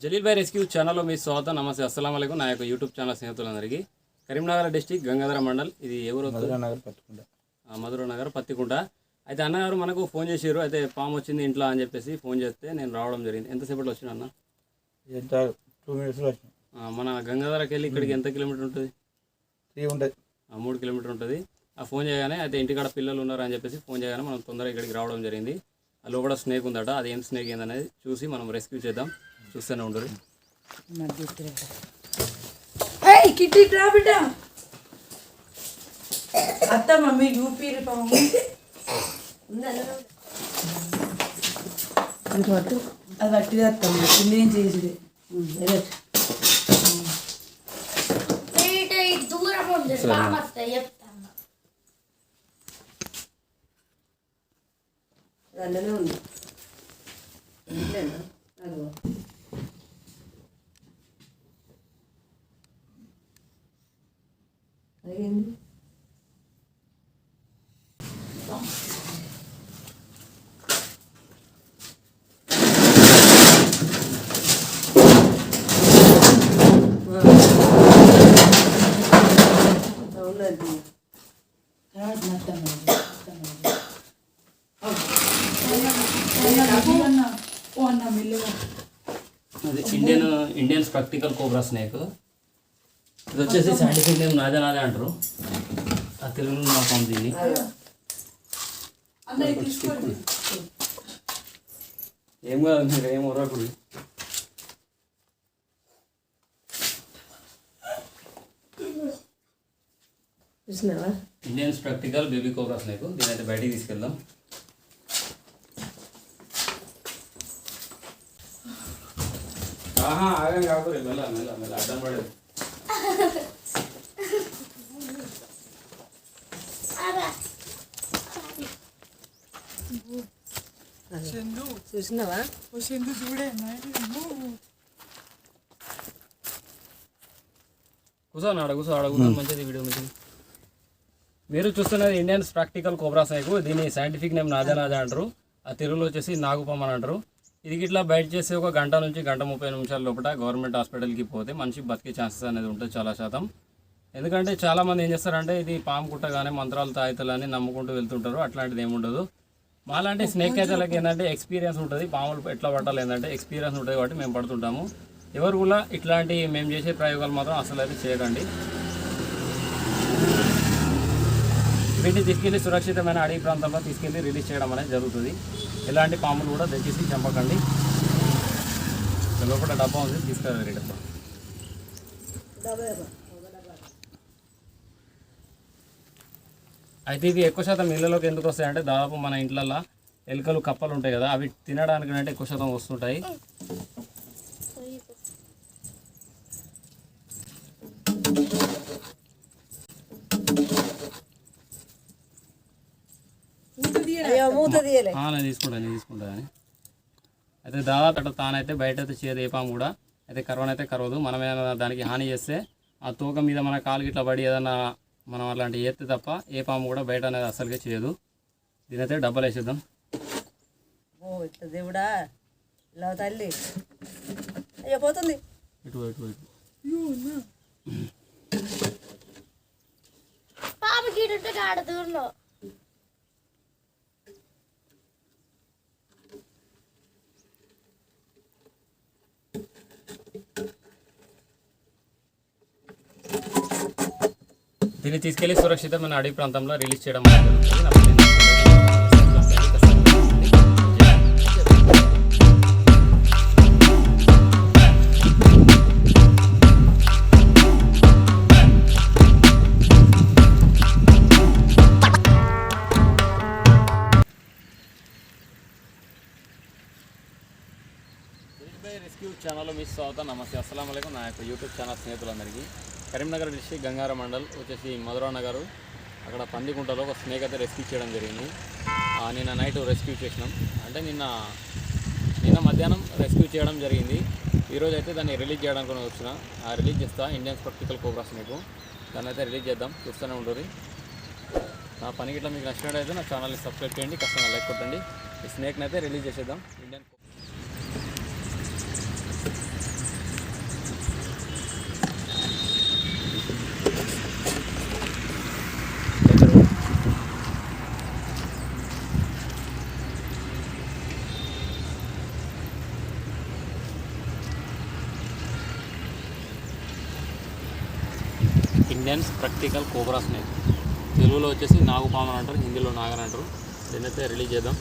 జలీల్ భాయ్ rescue ఛానల్లో మీ స్వాగతం. నమస్తే, అస్సలం అయికం. నా యొక్క యూట్యూబ్ ఛానల్ స్నేహితులందరికీ. కరీంనగర్ డిస్టిక్ గంగాధర మండల్. ఇది ఎవరు? మధుర నగర్ పత్తికుంట. అయితే అన్నగారు మనకు ఫోన్ చేసారు. అయితే పాము వచ్చింది ఇంట్లో అని చెప్పేసి ఫోన్ చేస్తే నేను రావడం జరిగింది. ఎంతసేపట్లో వచ్చిన అన్న? 2 minutes. మన గంగాధరకి వెళ్ళి ఇక్కడికి ఎంత కిలోమీటర్ ఉంటుంది? 3 కిలోమీటర్ ఉంటుంది. ఆ ఫోన్ చేయగానే అయితే ఇంటికాడ పిల్లలు ఉన్నారు అని చెప్పేసి ఫోన్ చేయగానే మనం తొందరగా ఇక్కడికి రావడం జరిగింది. ఆ లోపల స్నేక్ ఉందట. అది ఏం స్నేక్ ఏందనేది చూసి మనం రెస్క్యూ చేద్దాం. చూస్తూనే ఉండరు. అత్త మమ్మీ యూపీ అది పట్టిది అత్తమ్మ చిన్న చేసి అందులోనే ఉంది. అదేంటి అది ఇండియన్ స్ప్రాక్టికల్ కోబ్రా స్నేక్. ఇది వచ్చేసి సైంటిఫిక్ నేమ్ నాదే అంటారు. ఆ తెలుగులో నా పాము దీన్ని. ఏం కాదు, మీరు ఏం ఉరకూడదు. Indian spectacled baby cobra snake. దీని అయితే బయటికి తీసుకెళ్దాం. ఆగం కాకూడదు, మెల్ల మెల్ల మెల్ల అడ్డం పడేది. చూసినావా? కూర్చోను కూర్చో కూర్చొని మంచిది వీడియో మంచిది. మీరు చూస్తున్నది ఇండియన్ స్ప్రాక్టికల్ కోబ్రా స్నేక్. దీన్ని సైంటిఫిక్ నేమ్ నాదే అంటారు. ఆ తెలుగులో వచ్చేసి నాగుపాము అని అంటారు. ఇది ఇట్లా బయట చేసి 1 గంట నుంచి 1:30 నిమిషాల లోపల గవర్నమెంట్ హాస్పిటల్కి పోతే మనిషి బతికే ఛాన్సెస్ అనేది ఉంటుంది చాలా శాతం. ఎందుకంటే చాలామంది ఏం చేస్తారంటే ఇది పాము కుట్టగానే మంత్రాలు తాయితలని నమ్ముకుంటూ వెళ్తుంటారు. అట్లాంటిది ఏముండదు. మాలాంటి స్నేక్ క్యాచర్లకి ఏంటంటే ఎక్స్పీరియన్స్ ఉంటుంది. పాములు ఎట్లా పట్టాలి ఏంటంటే ఎక్స్పీరియన్స్ ఉంటుంది కాబట్టి మేము పడుతుంటాము. ఎవరు కూడా ఇట్లాంటి మేము చేసే ప్రయోగాలు మాత్రం అసలు అయితే చేయకండి. వీటిని తీసుకెళ్ళి సురక్షితమైన అడవి ప్రాంతంలో తీసుకెళ్ళి రిలీజ్ చేయడం అనేది జరుగుతుంది. ఎలాంటి పాములు కూడా దయచేసి చంపకండి. లోపల డబ్బా ఉంది, తీసుకెళ్ళాలి డబ్బా. అయితే ఇవి ఎక్కువ శాతం ఇళ్ళలోకి ఎందుకు వస్తాయంటే దాదాపు మన ఇంట్లల్లో ఎలుకలు కప్పలు ఉంటాయి కదా, అవి తినడానికి అంటే ఎక్కువ శాతం వస్తుంటాయి. నేను తీసుకుంటాను అని అయితే దాదాపు తానైతే బయట అయితే చేయదు. ఏ పాము కూడా అయితే కరవనైతే కరవదు. మనం ఏదైనా దానికి హాని చేస్తే ఆ తోక మీద మన కాలు గిట్లా పడి ఏదన్నా మనం అలాంటి ఎత్తే తప్ప ఏ పాము కూడా బయట అనేది అసలుగా చేయదు. దీనైతే డబ్బాలు వేసేద్దాం. దేవుడా తల్లి అయ్యో పోతుంది. ఇటు ఇటు ఇటు దీన్ని తీసుకెళ్లి సురక్షితమైన అడవి ప్రాంతంలో రిలీజ్ చేయడం జరుగుతుంది. రెస్క్యూ ఛానల్లో మీ స్వాగతం. నమస్తే, అస్సలం అయికం. నా యొక్క యూట్యూబ్ ఛానల్ స్నేహితులందరికీ. కరీంనగర్ డిస్ట్రిక్ట్ గంగార మండల్ వచ్చేసి మధురా నగర్, అక్కడ పందికుంటలో ఒక స్నేక్ అయితే రెస్క్యూ చేయడం జరిగింది. నిన్న నైట్ రెస్క్యూ చేసినాం. అంటే నిన్న మధ్యాహ్నం రెస్క్యూ చేయడం జరిగింది. ఈరోజు అయితే దాన్ని రిలీజ్ చేయడానికి వచ్చిన రిలీజ్ చేస్తా. Indian spectacled cobra snake. దాన్ని అయితే రిలీజ్ చేద్దాం. చూస్తూనే ఉంటుంది. నా పని గిట్లా మీకు నచ్చినట్టయితే నా ఛానల్ని సబ్స్క్రైబ్ చేయండి, ఖచ్చితంగా లైక్ కొట్టండి. ఈ స్నేక్ని అయితే రిలీజ్ చేసేద్దాం. Indian Indian practical cobra snake, తెలుగులో వచ్చేసి నాగుపాము అని అంటారు, హిందీలో నాగని అంటారు. దీన్నైతే రిలీజ్ చేద్దాం.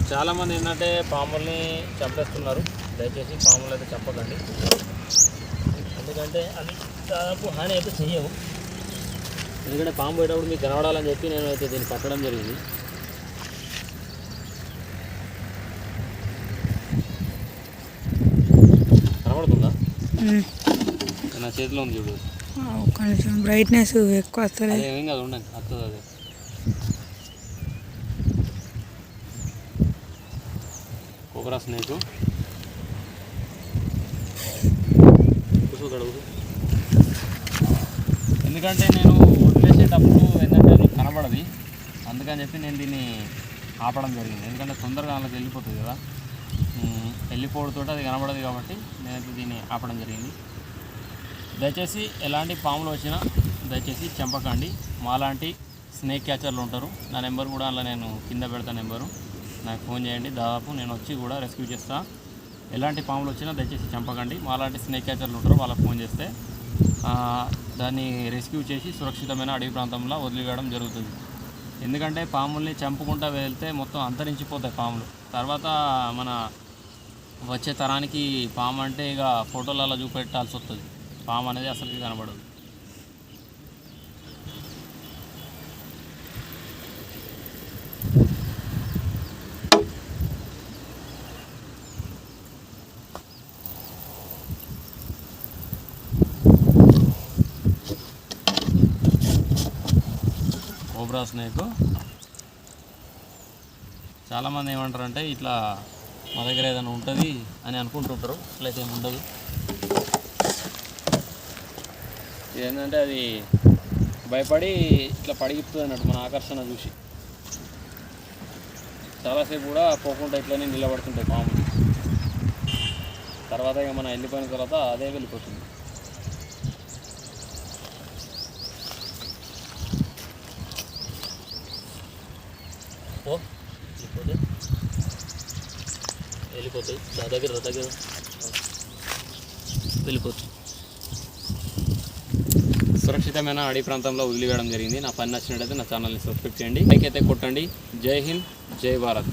చాలామంది ఏంటంటే పాముల్ని చంపేస్తున్నారు. దయచేసి పాములు అయితే చంపకండి, ఎందుకంటే అవి దాదాపు హాని అయితే చెయ్యవు. ఎందుకంటే పాము పోయేటప్పుడు మీకు కనబడాలని చెప్పి నేను అయితే దీన్ని పట్టడం జరిగింది. కనబడుతుందా? నా చేతిలో ఉంది చూడు, కొంచెం బ్రైట్నెస్ ఎక్కువ వస్తుంది. అదేం కాదు, ఉండండి, వస్తుంది. అదే కోబ్రా స్నేక్. కూర్చోగలదు, ఎందుకంటే నేను వదిలేసేటప్పుడు ఏంటంటే అది కనబడది, అందుకని చెప్పి నేను దీన్ని ఆపడం జరిగింది. ఎందుకంటే తొందరగా అందులోకి వెళ్ళిపోతుంది కదా, వెళ్ళిపోవడంతో అది కనబడదు కాబట్టి నేనైతే దీన్ని ఆపడం జరిగింది. దయచేసి ఎలాంటి పాములు వచ్చినా దయచేసి చంపకండి. మాలాంటి స్నేక్ క్యాచర్లు ఉంటారు, నా నెంబర్ కూడా అలా నేను కింద పెడతాను, నెంబరు నాకు ఫోన్ చేయండి. దాదాపు నేను వచ్చి కూడా రెస్క్యూ చేస్తా. ఎలాంటి పాములు వచ్చినా దయచేసి చంపకండి. మాలాంటి స్నేక్ క్యాచర్లు ఉంటారు, వాళ్ళకి ఫోన్ చేస్తే దాన్ని రెస్క్యూ చేసి సురక్షితమైన అడవి ప్రాంతంలో వదిలివేయడం జరుగుతుంది. ఎందుకంటే పాముల్ని చంపుకుంటూ వెళ్తే మొత్తం అంతరించిపోతాయి పాములు. తర్వాత మన వచ్చే తరానికి పాము అంటే ఇక ఫోటోలలో చూపెట్టాల్సి వస్తుంది, పాము అనేది అసలుకి కనబడదు. Cobra snake. చాలామంది ఏమంటారంటే ఇట్లా మా దగ్గర ఏదైనా ఉంటుంది అని అనుకుంటుంటారు, అట్లయితే ఏమి ఉండదు. ఏంటంటే అది భయపడి ఇట్లా పడిగిస్తుంది అన్నట్టు మన ఆకర్షణ చూసి. చాలాసేపు కూడా పోకుండా ఇట్లనే నిలబడుతుంటాయి పాములు. తర్వాత ఇక మనం వెళ్ళిపోయిన తర్వాత అదే వెళ్ళిపోతుంది. వెళ్ళిపోతాయి, దగ్గర వెళ్ళిపోతుంది. సురక్షితమైన అడవి ప్రాంతంలో వదిలివేయడం జరిగింది. నా పని నచ్చినట్టయితే నా ఛానల్ని సబ్స్క్రైబ్ చేయండి, లైక్ అయితే కొట్టండి. జై హింద్, జై భారత్.